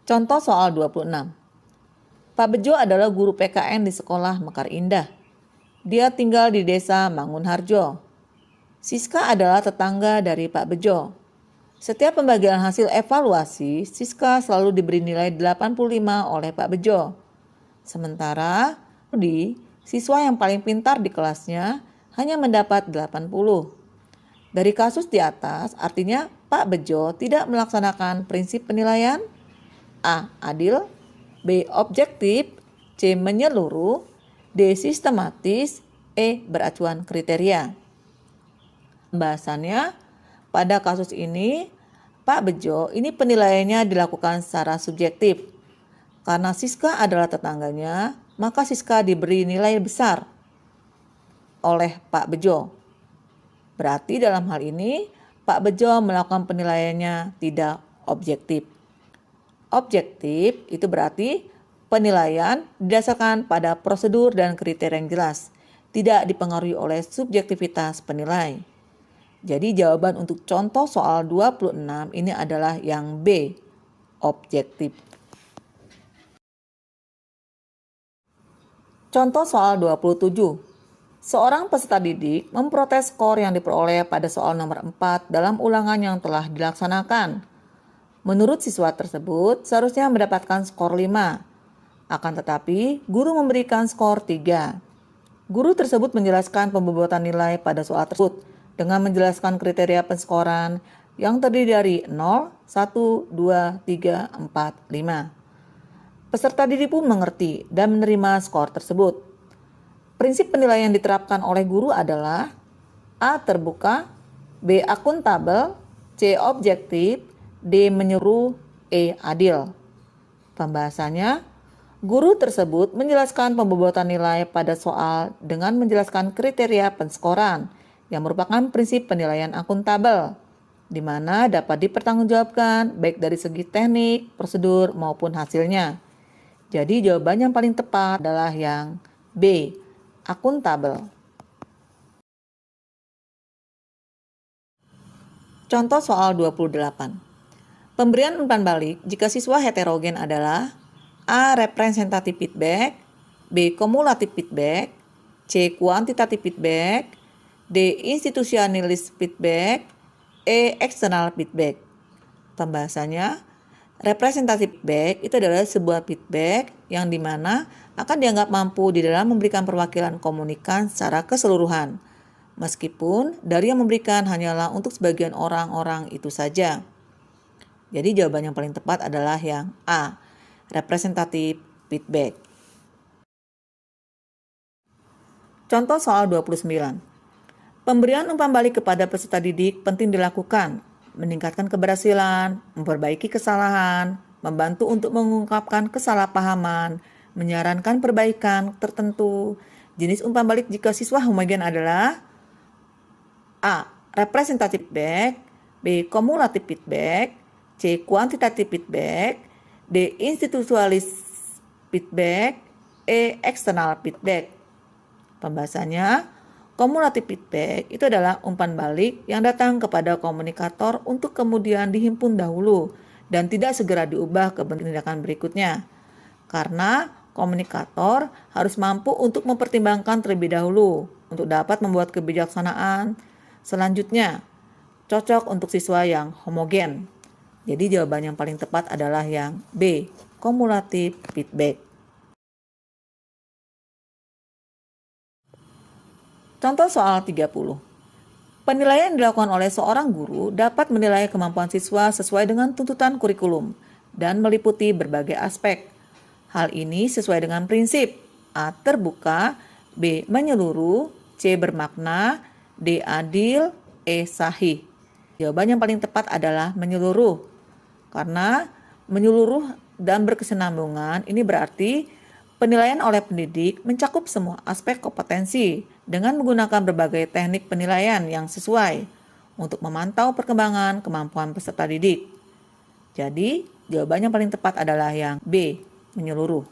Contoh soal 26. Pak Bejo adalah guru PKN di sekolah Mekar Indah. Dia tinggal di desa Mangunharjo. Siska adalah tetangga dari Pak Bejo. Setiap pembagian hasil evaluasi, Siska selalu diberi nilai 85 oleh Pak Bejo. Sementara Rudi, siswa yang paling pintar di kelasnya, hanya mendapat 80. Dari kasus di atas, artinya Pak Bejo tidak melaksanakan prinsip penilaian. A. Adil, B. Objektif, C. Menyeluruh, D. Sistematis, E. Beracuan kriteria. Pembahasannya, pada kasus ini Pak Bejo ini penilaiannya dilakukan secara subjektif. Karena Siska adalah tetangganya, maka Siska diberi nilai besar oleh Pak Bejo. Berarti dalam hal ini Pak Bejo melakukan penilaiannya tidak objektif. Objektif itu berarti penilaian didasarkan pada prosedur dan kriteria yang jelas, tidak dipengaruhi oleh subjektivitas penilai. Jadi jawaban untuk contoh soal 26 ini adalah yang B, objektif. Contoh soal 27. Seorang peserta didik memprotes skor yang diperoleh pada soal nomor 4 dalam ulangan yang telah dilaksanakan. Menurut siswa tersebut, seharusnya mendapatkan skor 5. Akan tetapi, guru memberikan skor 3. Guru tersebut menjelaskan pembobotan nilai pada soal tersebut dengan menjelaskan kriteria penskoran yang terdiri dari 0, 1, 2, 3, 4, 5. Peserta didik pun mengerti dan menerima skor tersebut. Prinsip penilaian yang diterapkan oleh guru adalah A. Terbuka, B. Akuntabel, C. Objektif, D. Menyeluruh, E. Adil. Pembahasannya, guru tersebut menjelaskan pembobotan nilai pada soal dengan menjelaskan kriteria penskoran yang merupakan prinsip penilaian akuntabel, di mana dapat dipertanggungjawabkan baik dari segi teknik, prosedur, maupun hasilnya. Jadi jawaban yang paling tepat adalah yang B, akuntabel. Contoh soal 28. Pemberian umpan balik jika siswa heterogen adalah A. Representatif feedback, B. Kumulatif feedback, C. Kuantitatif feedback, D. Institutionalis feedback, E. External feedback. Pembahasannya, representatif feedback itu adalah sebuah feedback yang dimana akan dianggap mampu di dalam memberikan perwakilan komunikan secara keseluruhan, meskipun dari yang memberikan hanyalah untuk sebagian orang-orang itu saja. Jadi jawaban yang paling tepat adalah yang A, representatif feedback. Contoh soal 29. Pemberian umpan balik kepada peserta didik penting dilakukan, meningkatkan keberhasilan, memperbaiki kesalahan, membantu untuk mengungkapkan kesalahpahaman, menyarankan perbaikan tertentu. Jenis umpan balik jika siswa homogen adalah A. Representatif feedback, B. Kumulatif feedback, C. Kuantitatif feedback, D. Institutionalis feedback, E. External feedback. Pembahasannya, kumulatif feedback itu adalah umpan balik yang datang kepada komunikator untuk kemudian dihimpun dahulu dan tidak segera diubah ke tindakan berikutnya. Karena komunikator harus mampu untuk mempertimbangkan terlebih dahulu untuk dapat membuat kebijaksanaan selanjutnya cocok untuk siswa yang homogen. Jadi jawaban yang paling tepat adalah yang B, kumulatif feedback. Contoh soal 30. Penilaian yang dilakukan oleh seorang guru dapat menilai kemampuan siswa sesuai dengan tuntutan kurikulum dan meliputi berbagai aspek. Hal ini sesuai dengan prinsip A. Terbuka, B. Menyeluruh, C. Bermakna, D. Adil, E. Sahih. Jawaban yang paling tepat adalah menyeluruh. Karena menyeluruh dan berkesinambungan ini berarti penilaian oleh pendidik mencakup semua aspek kompetensi dengan menggunakan berbagai teknik penilaian yang sesuai untuk memantau perkembangan kemampuan peserta didik. Jadi, jawaban yang paling tepat adalah yang B, menyeluruh.